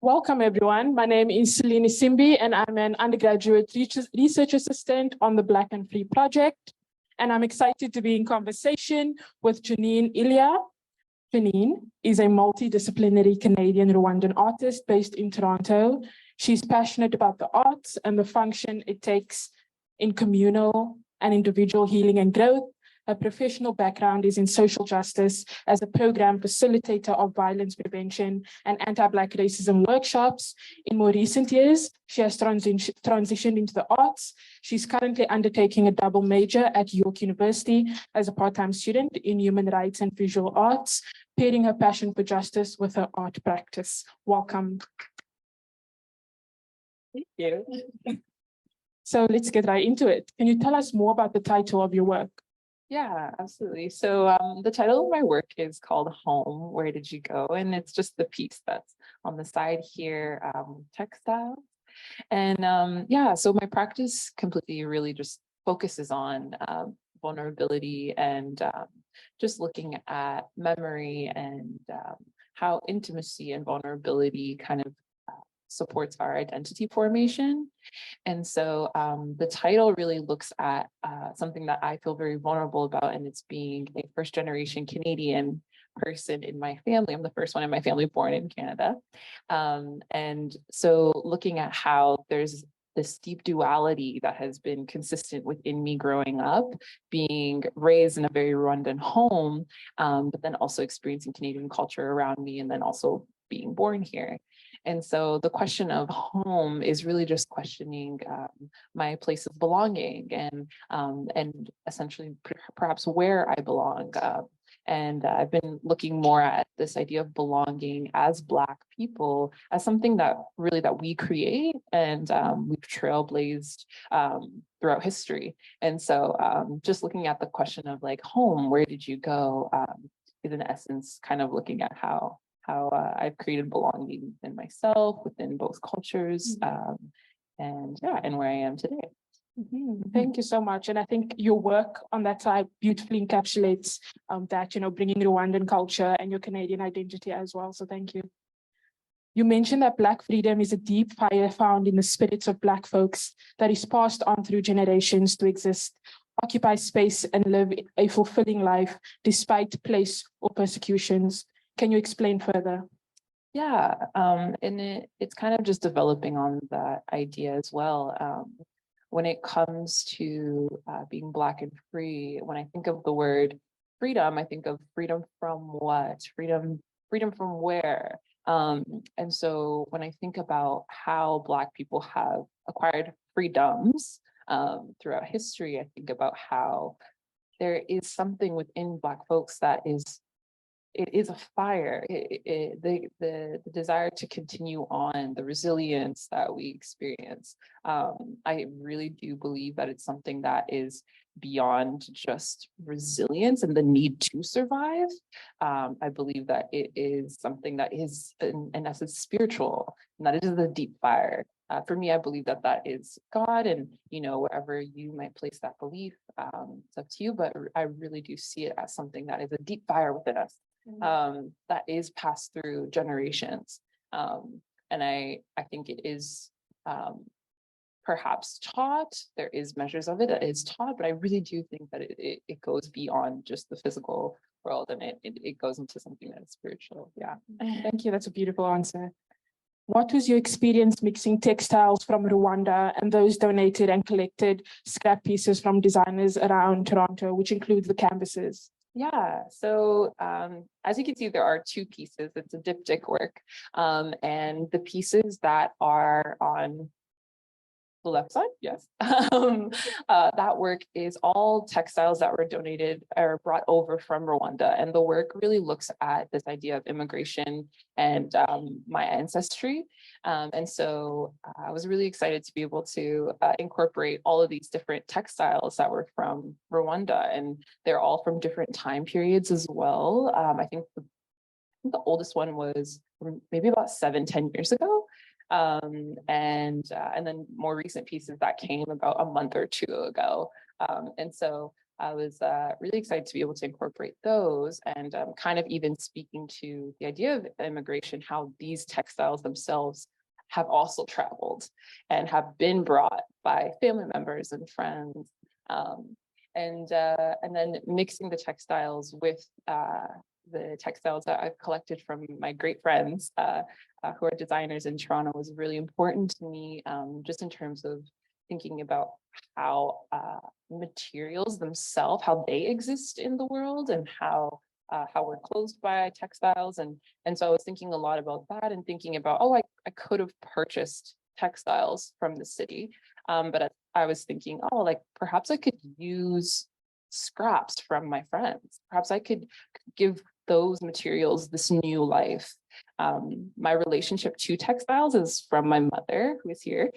Welcome, everyone. My name is Celine Isimbi, and I'm an undergraduate research assistant on the Black and Free project. And I'm excited to be in conversation with Janine Illya. Janine is a multidisciplinary Canadian Rwandan artist based in Toronto. She's passionate about the arts and the function it takes in communal and individual healing and growth. Her professional background is in social justice as a program facilitator of violence prevention and anti-Black racism workshops. In more recent years, she has transitioned into the arts. She's currently undertaking a double major at York University as a part-time student in human rights and visual arts, pairing her passion for justice with her art practice. Welcome. Thank you. So let's get right into it. Can you tell us more about the title of your work? Yeah, absolutely. So the title of my work is called Home, Where Did You Go? And it's just the piece that's on the side here, textiles. And yeah, so my practice completely really just focuses on vulnerability and just looking at memory and how intimacy and vulnerability kind of supports our identity formation. And so the title really looks at something that I feel very vulnerable about, and it's being a first generation Canadian person in my family. I'm the first one in my family born in Canada. And so looking at how there's this deep duality that has been consistent within me growing up, being raised in a very Rwandan home, but then also experiencing Canadian culture around me, and then also being born here. And so the question of home is really just questioning my place of belonging and essentially perhaps where I belong. And I've been looking more at this idea of belonging as Black people as something that we create and we've trailblazed throughout history. And so just looking at the question of like home, where did you go, is in essence kind of looking at how I've created belonging in myself, within both cultures, and where I am today. Thank you so much. And I think your work on that side beautifully encapsulates that, bringing Rwandan culture and your Canadian identity as well. So thank you. You mentioned that Black freedom is a deep fire found in the spirits of Black folks that is passed on through generations to exist, occupy space, and live a fulfilling life despite place or persecutions. Can you explain further? Yeah, and it's kind of just developing on that idea as well. When it comes to being Black and free, when I think of the word freedom, I think of freedom from what? Freedom from where? And so when I think about how Black people have acquired freedoms throughout history, I think about how there is something within Black folks that it is a fire. The desire to continue on, the resilience that we experience. I really do believe that it's something that is beyond just resilience and the need to survive. I believe that it is something that is in essence spiritual, and that it is the deep fire. For me, I believe that is God, and wherever you might place that belief, it's up to you. But I really do see it as something that is a deep fire within us. That is passed through generations. And I think it is perhaps taught. There is measures of it that is taught, but I really do think that it goes beyond just the physical world, and it goes into something that is spiritual. Yeah. Thank you. That's a beautiful answer. What was your experience mixing textiles from Rwanda and those donated and collected scrap pieces from designers around Toronto, which includes the canvases? Yeah, so as you can see, there are two pieces. It's a diptych work, and the pieces that are on the left side, yes, that work is all textiles that were donated or brought over from Rwanda. And the work really looks at this idea of immigration and my ancestry. And so I was really excited to be able to incorporate all of these different textiles that were from Rwanda, and they're all from different time periods as well. I think the oldest one was maybe about 7-10 years ago. And then more recent pieces that came about a month or two ago. And so I was really excited to be able to incorporate those and kind of even speaking to the idea of immigration, how these textiles themselves have also traveled and have been brought by family members and friends. And then mixing the textiles with the textiles that I've collected from my great friends who are designers in Toronto was really important to me, just in terms of thinking about how materials themselves, how they exist in the world, and how we're clothed by textiles. And so I was thinking a lot about that and thinking about, oh, I could have purchased textiles from the city. But I was thinking, oh, like perhaps I could use scraps from my friends. Perhaps I could give those materials this new life. My relationship to textiles is from my mother, who is here.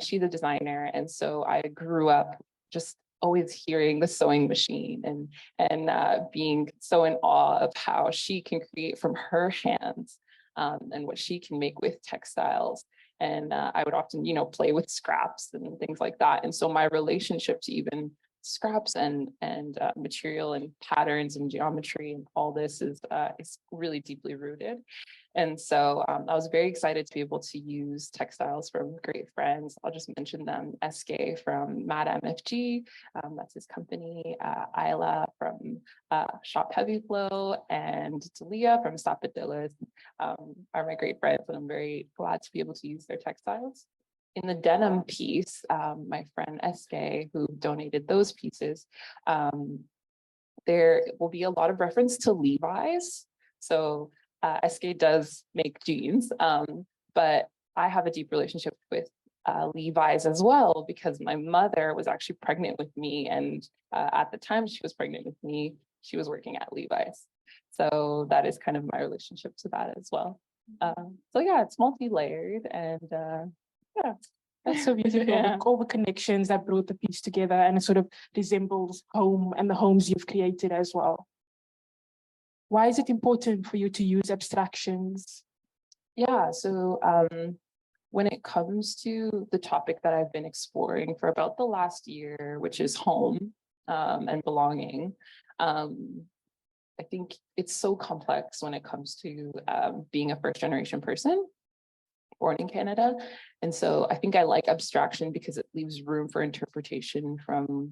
She's a designer, and so I grew up just always hearing the sewing machine and being so in awe of how she can create from her hands and what she can make with textiles. And I would often, play with scraps and things like that. And so my relationship to even scraps and material and patterns and geometry and all this is really deeply rooted. And so I was very excited to be able to use textiles from great friends. I'll just mention them: SK from Mad MFG, that's his company, Isla from Shop Heavy Flow, and Talia from Sapadilla's are my great friends, and I'm very glad to be able to use their textiles. In the denim piece, my friend SK, who donated those pieces, there will be a lot of reference to Levi's. So SK does make jeans, but I have a deep relationship with Levi's as well, because my mother was actually pregnant with me, and at the time she was pregnant with me, she was working at Levi's. So that is kind of my relationship to that as well. So yeah, it's multi-layered, and yeah. That's so beautiful. Yeah. All the connections that brought the piece together, and it sort of resembles home and the homes you've created as well. Why is it important for you to use abstractions? Yeah, so when it comes to the topic that I've been exploring for about the last year, which is home and belonging, I think it's so complex when it comes to being a first generation person born in Canada. And so I think I like abstraction because it leaves room for interpretation from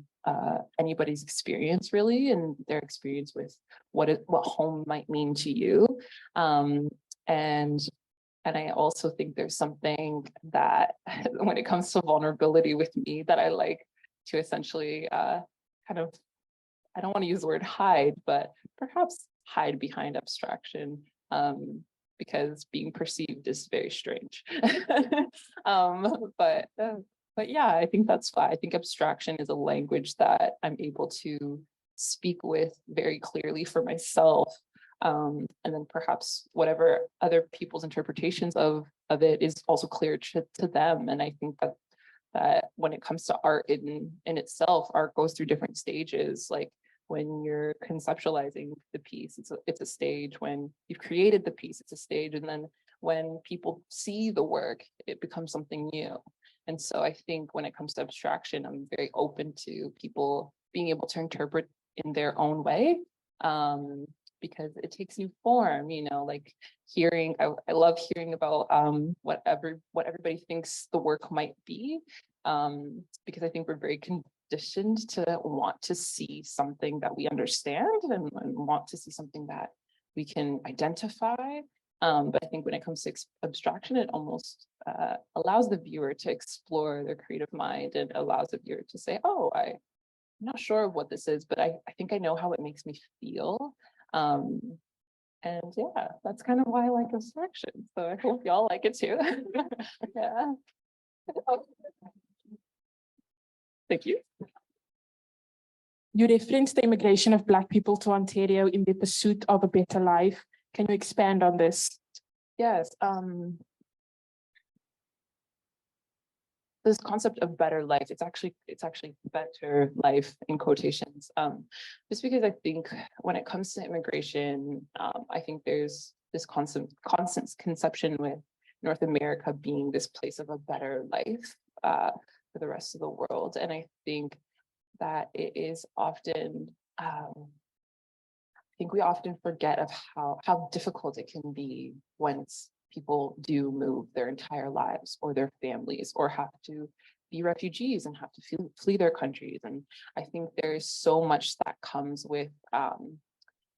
anybody's experience, really, and their experience with what home might mean to you. And I also think there's something that when it comes to vulnerability with me that I like to essentially kind of, I don't want to use the word hide, but perhaps hide behind abstraction. Because being perceived is very strange. But yeah, I think that's why I think abstraction is a language that I'm able to speak with very clearly for myself. And then perhaps whatever other people's interpretations of it is also clear to them. And I think that when it comes to art in itself, art goes through different stages. Like, when you're conceptualizing the piece, it's a stage. When you've created the piece, it's a stage. And then when people see the work, it becomes something new. And so I think when it comes to abstraction, I'm very open to people being able to interpret in their own way, because it takes new form, like hearing, I love hearing about what everybody thinks the work might be, because I think we're very conditioned to want to see something that we understand and want to see something that we can identify. But I think when it comes to abstraction, it almost allows the viewer to explore their creative mind, and allows the viewer to say, oh, I'm not sure what this is, but I think I know how it makes me feel. And yeah, that's kind of why I like abstraction. So I hope y'all like it too. Yeah. Thank you. You referenced the immigration of Black people to Ontario in the pursuit of a better life. Can you expand on this? Yes. This concept of better life, it's actually better life in quotations. Just because I think when it comes to immigration, I think there's this constant conception with North America being this place of a better life for the rest of the world. And I think that it is often, I think we often forget of how difficult it can be once people do move their entire lives or their families, or have to be refugees and have to flee their countries. And I think there is so much that comes with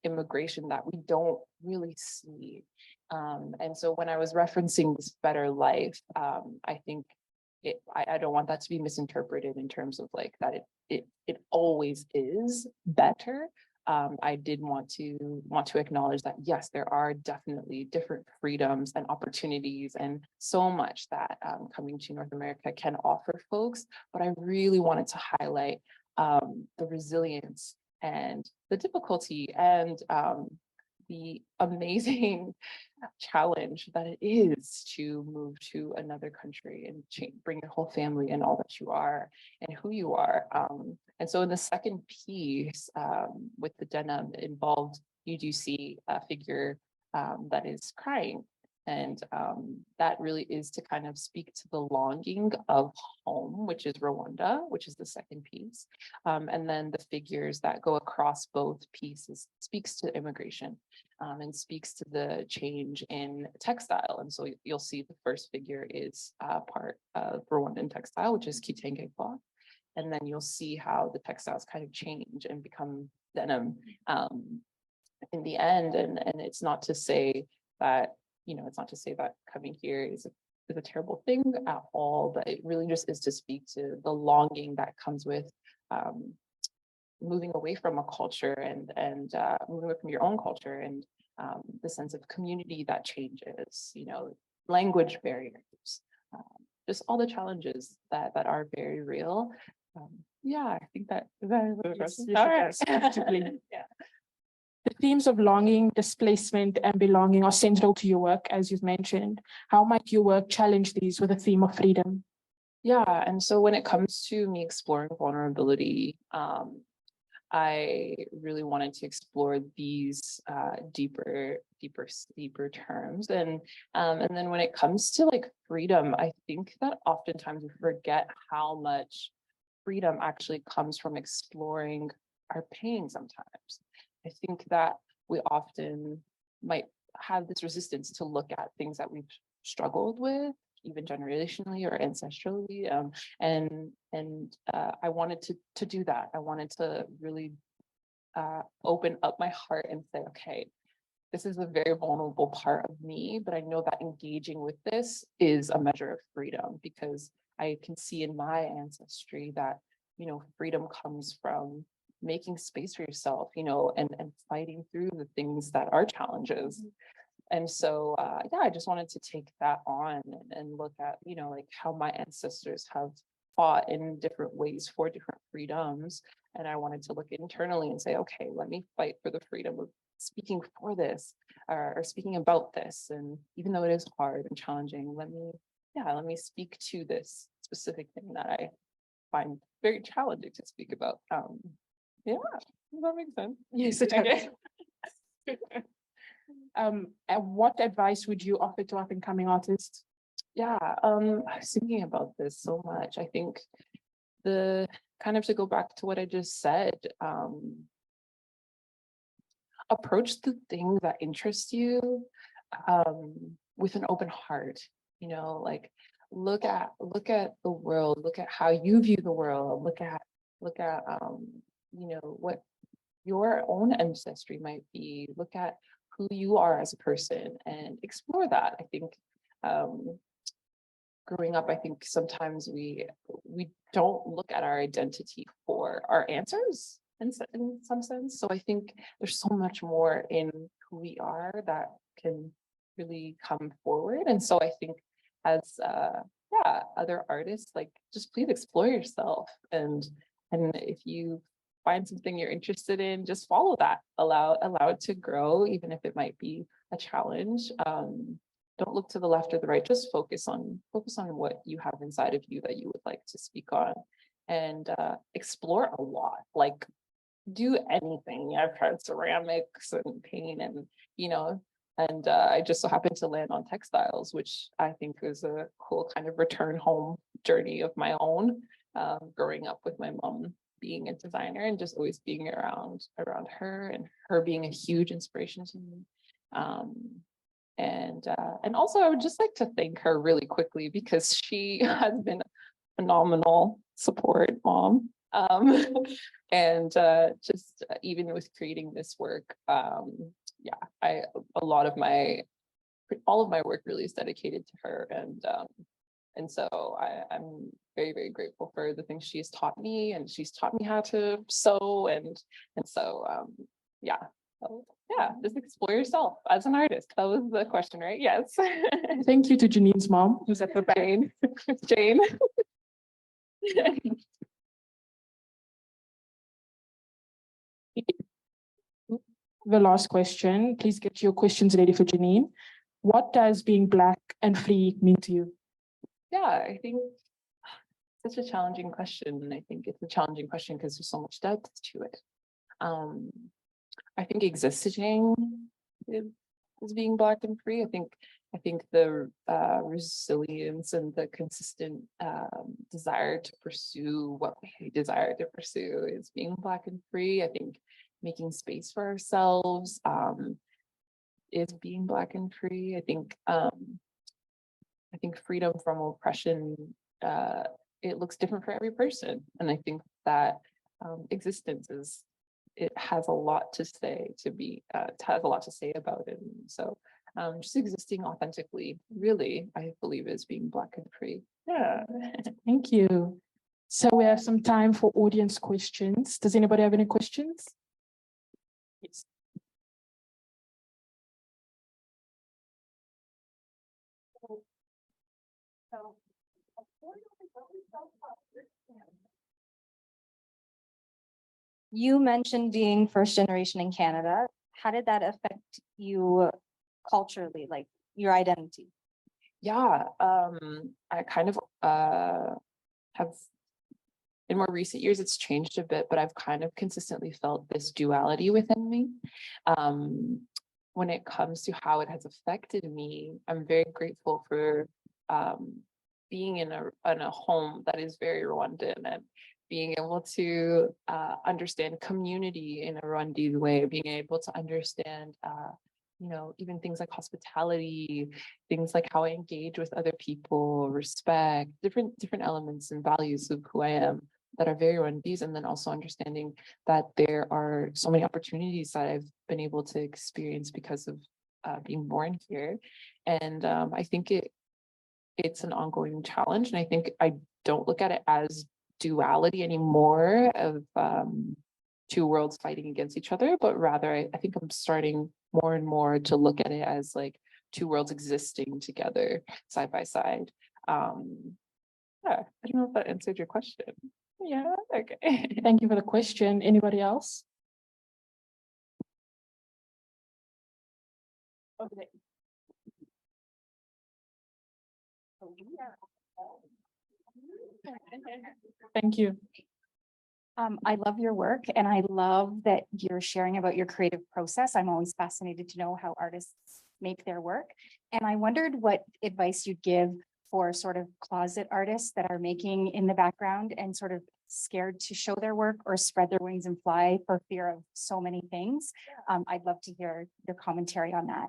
immigration that we don't really see. And so when I was referencing this better life, I think I don't want that to be misinterpreted in terms of like that it always is better. I did want to acknowledge that yes, there are definitely different freedoms and opportunities and so much that coming to North America can offer folks. But I really wanted to highlight the resilience and the difficulty and the amazing challenge that it is to move to another country and bring your whole family and all that you are and who you are. And so in the second piece with the denim involved, you do see a figure that is crying. And that really is to kind of speak to the longing of home, which is Rwanda, which is the second piece. And then the figures that go across both pieces speaks to immigration and speaks to the change in textile. And so you'll see the first figure is part of Rwandan textile, which is kitenge cloth. And then you'll see how the textiles kind of change and become denim in the end. And it's not to say that, it's not to say that coming here is a terrible thing at all, but it really just is to speak to the longing that comes with moving away from a culture and moving away from your own culture, and the sense of community that changes, language barriers, just all the challenges that are very real. I think that is all right. Yeah. The themes of longing, displacement, and belonging are central to your work, as you've mentioned. How might your work challenge these with a theme of freedom? Yeah, and so when it comes to me exploring vulnerability, I really wanted to explore these deeper terms, and then when it comes to like freedom, I think that oftentimes we forget how much freedom actually comes from exploring our pain sometimes. I think that we often might have this resistance to look at things that we've struggled with, even generationally or ancestrally. And I wanted to do that. I wanted to really open up my heart and say, okay, this is a very vulnerable part of me, but I know that engaging with this is a measure of freedom, because I can see in my ancestry that, freedom comes from making space for yourself, and fighting through the things that are challenges. And so, I just wanted to take that on and look at, like how my ancestors have fought in different ways for different freedoms. And I wanted to look internally and say, okay, let me fight for the freedom of speaking for this or speaking about this. And even though it is hard and challenging, let me speak to this specific thing that I find very challenging to speak about. Does that make sense? Yes, it does. And what advice would you offer to up-and-coming artists? I was thinking about this so much. I think the kind of to go back to what I just said, approach the things that interest you with an open heart. Like look at the world, look at how you view the world, look at what your own ancestry might be, look at who you are as a person and explore that. I think growing up, I think sometimes we don't look at our identity for our answers in some sense. So I think there's so much more in who we are that can really come forward. And so I think as other artists, like just please explore yourself, and if you find something you're interested in, just follow that, allow it to grow, even if it might be a challenge. Don't look to the left or the right, just focus on what you have inside of you that you would like to speak on, and explore a lot, like do anything. I've tried ceramics and paint and I just so happened to land on textiles, which I think is a cool kind of return home journey of my own, growing up with my mom being a designer and just always being around her, and her being a huge inspiration to me. And also I would just like to thank her really quickly, because she has been a phenomenal support mom. And just even with creating this work, yeah, all of my work really is dedicated to her. And so I'm very, very grateful for the things she's taught me, and she's taught me how to sew. And so yeah. So, yeah, just explore yourself as an artist. That was the question, right? Yes. Thank you to Janine's mom, who's at the back. Jane. The last question, please get your questions ready for Janine. What does being Black and free mean to you? Yeah, I think such a challenging question. And I think it's a challenging question because there's so much depth to it. I think existing is being Black and free. I think the resilience and the consistent desire to pursue what we desire to pursue is being Black and free. I think making space for ourselves is being Black and free. I think freedom from oppression, it looks different for every person. And I think that existence it has a lot to say has a lot to say about it. And so just existing authentically, really, I believe, is being Black and free. Yeah, thank you. So we have some time for audience questions. Does anybody have any questions? Yes. You mentioned being first generation in Canada. How did that affect you culturally, like your identity? Yeah, I kind of have, in more recent years, it's changed a bit, but I've kind of consistently felt this duality within me. When it comes to how it has affected me, I'm very grateful for being in a home that is very Rwandan, and being able to understand community in a Rwandese way, being able to understand even things like hospitality, things like how I engage with other people, respect, different elements and values of who I am that are very Rwandese, and then also understanding that there are so many opportunities that I've been able to experience because of being born here. And I think it's an ongoing challenge, and I think I don't look at it as duality anymore of two worlds fighting against each other, but rather I think I'm starting more and more to look at it as like two worlds existing together side by side. Yeah, I don't know if that answered your question. Yeah, okay. Thank you for the question. Anybody else? Okay. Thank you. I love your work, and I love that you're sharing about your creative process. I'm always fascinated to know how artists make their work. And I wondered what advice you'd give for sort of closet artists that are making in the background and sort of scared to show their work or spread their wings and fly for fear of so many things. I'd love to hear your commentary on that.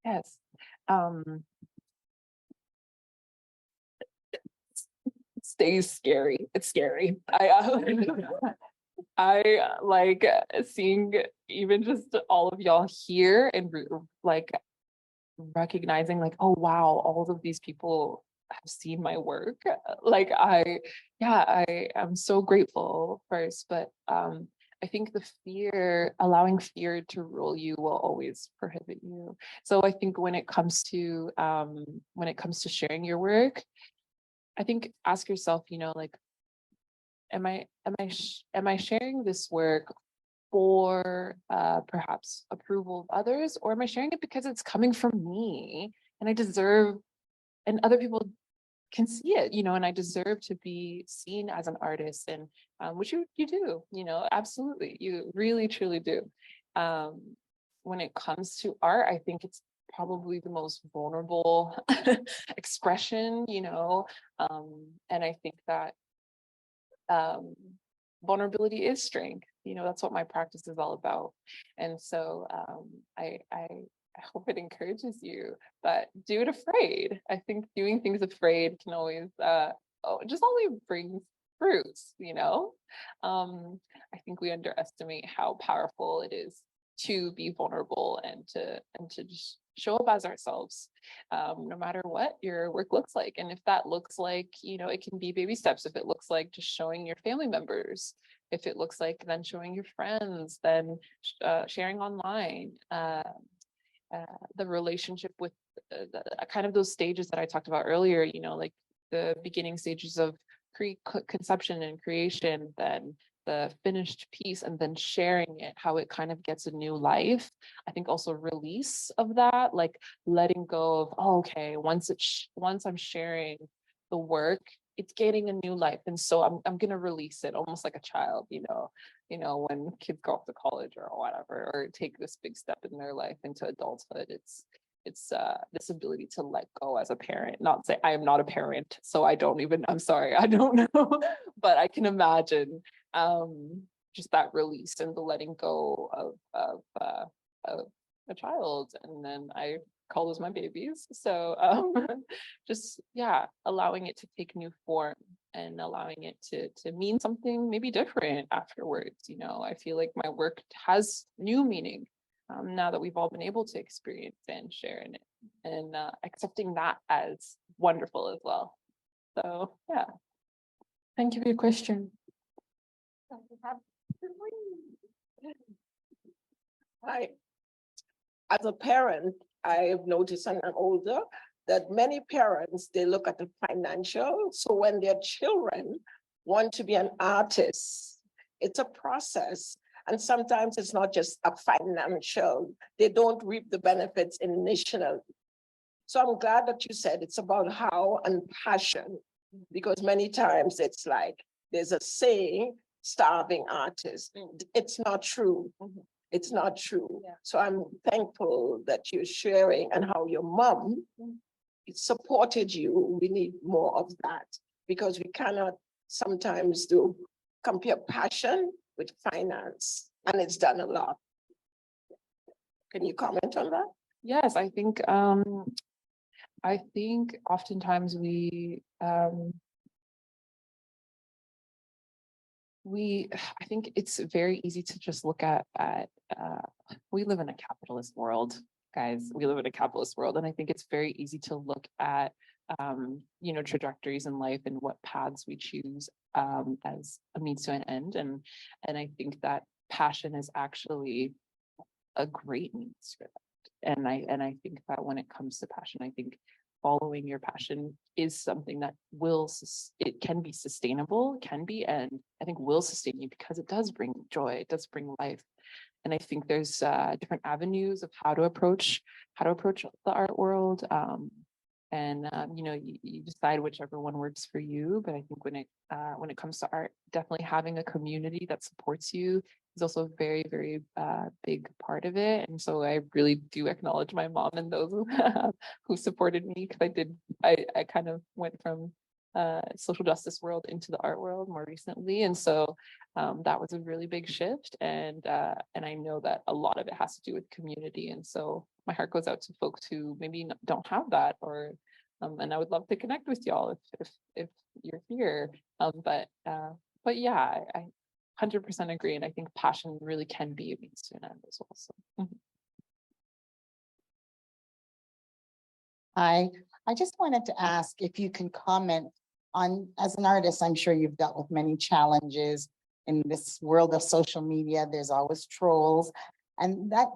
Yes. Stays scary. It's scary. I like seeing even just all of y'all here and like recognizing like, oh wow, all of these people have seen my work. Like I am so grateful first, but I think allowing fear to rule you will always prohibit you. So I think when it comes to sharing your work, I think ask yourself, like, am I sharing this work for perhaps approval of others, or am I sharing it because it's coming from me and I deserve, and other people can see it, and I deserve to be seen as an artist, and which you do, absolutely, you really truly do. When it comes to art, I think it's probably the most vulnerable expression, and I think that vulnerability is strength. That's what my practice is all about. And so I hope it encourages you, but do it afraid. I think doing things afraid can always just only brings fruits. I think we underestimate how powerful it is to be vulnerable and to just show up as ourselves, no matter what your work looks like. And if that looks like, it can be baby steps. If it looks like just showing your family members, if it looks like then showing your friends, then sharing online, the relationship with kind of those stages that I talked about earlier, like the beginning stages of conception and creation, then the finished piece, and then sharing it, how it kind of gets a new life. I think also release of that, like letting go of, okay, once I'm sharing the work, it's getting a new life. And so I'm gonna release it almost like a child, when kids go off to college or whatever, or take this big step in their life into adulthood. It's this ability to let go as a parent, not say I am not a parent, so I'm sorry, I don't know, but I can imagine just that release and the letting go of a child. And then I call those my babies. So just, allowing it to take new form and allowing it to mean something maybe different afterwards. I feel like my work has new meaning now that we've all been able to experience and share in it, and accepting that as wonderful as well. So yeah. Thank you for your question. Hi. As a parent, I've noticed, and I'm older, that many parents, they look at the financial. So when their children want to be an artist, it's a process. And sometimes it's not just a financial, they don't reap the benefits initially. So I'm glad that you said it's about how and passion, because many times it's like, there's a saying, starving artist. It's not true. It's not true. Yeah. So I'm thankful that you're sharing and how your mom supported you. We need more of that, because we cannot sometimes compare passion with finance, and it's done a lot. Can you comment on that? Yes, I think oftentimes I think it's very easy to just look at we live in a capitalist world, guys. We live in a capitalist world, and I think it's very easy to look at trajectories in life and what paths we choose as a means to an end, and I think that passion is actually a great means for that. And I think that when it comes to passion, I think following your passion is something that it can be sustainable, and I think will sustain you, because it does bring joy, it does bring life. And I think there's different avenues of how to approach the art world. You decide whichever one works for you. But I think when it comes to art, definitely having a community that supports you is also a very, very big part of it. And so I really do acknowledge my mom and those who supported me, because I kind of went from social justice world into the art world more recently. And so that was a really big shift. And I know that a lot of it has to do with community. And so my heart goes out to folks who maybe don't have that, or and I would love to connect with y'all if you're here. But yeah, I 100% agree. And I think passion really can be a means to an end as well. So. I just wanted to ask if you can comment on, as an artist, I'm sure you've dealt with many challenges in this world of social media. There's always trolls, and that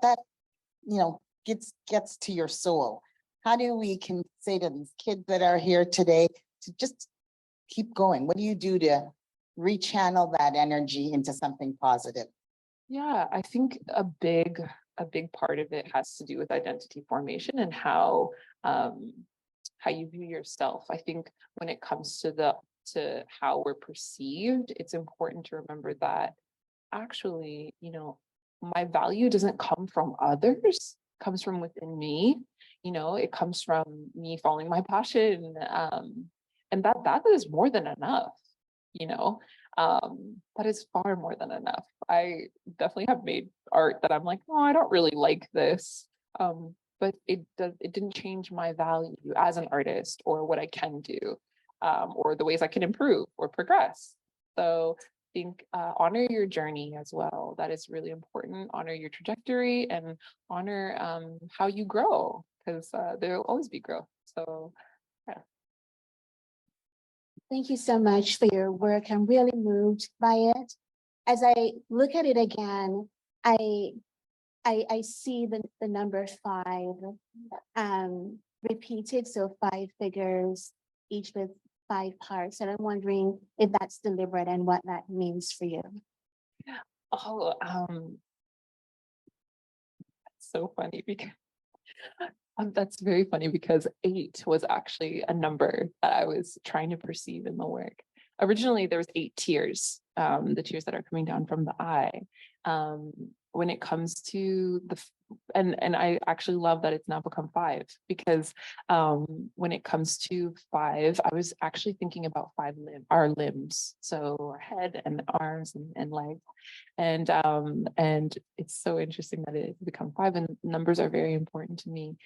gets to your soul. How do we can say to these kids that are here today to just keep going? What do you do to rechannel that energy into something positive? Yeah, I think a big part of it has to do with identity formation and how you view yourself. I think when it comes to how we're perceived, it's important to remember that actually, my value doesn't come from others, it comes from within me. It comes from me following my passion, and that is more than enough. that is far more than enough. I definitely have made art that I'm like, oh, I don't really like this. But it didn't change my value as an artist or what I can do, or the ways I can improve or progress. So I think honor your journey as well. That is really important. Honor your trajectory and honor how you grow, because there will always be growth. So yeah. Thank you so much for your work. I'm really moved by it. As I look at it again, I see the number 5 repeated, so 5 figures, each with 5 parts. And I'm wondering if that's deliberate and what that means for you. Oh, that's so funny because that's very funny because 8 was actually a number that I was trying to perceive in the work. Originally, there was 8 tears, the tears that are coming down from the eye. When it comes to and I actually love that it's now become 5, because when it comes to 5, I was actually thinking about 5 our limbs, so our head and arms and legs, and it's so interesting that it's become 5, and numbers are very important to me.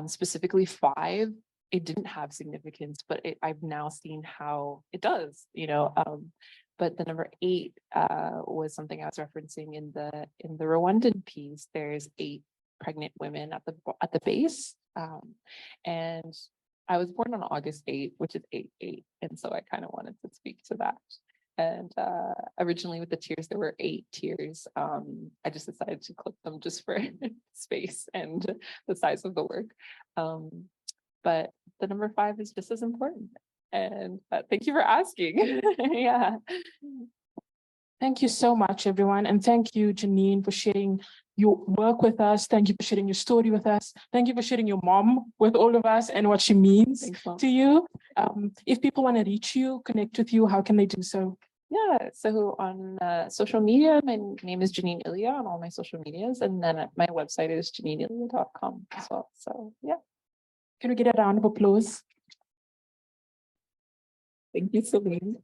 Specifically 5, it didn't have significance, but I've now seen how it does, but the number 8 was something I was referencing in the Rwandan piece. There's 8 pregnant women at the base, and I was born on August 8, which is 8/8, and so I kind of wanted to speak to that. And originally with the tears, there were 8 tears. I just decided to clip them just for space and the size of the work. But the number 5 is just as important. And thank you for asking. Yeah. Thank you so much, everyone. And thank you, Janine, for sharing your work with us. Thank you for sharing your story with us. Thank you for sharing your mom with all of us and what she means Thanks, Mom. to you. If people want to reach you, connect with you, how can they do so? Yeah, so on social media, my name is Janine Illya on all my social medias. And then my website is janineilya.com as well. So yeah. Can we get a round of applause? Thank you, Celine.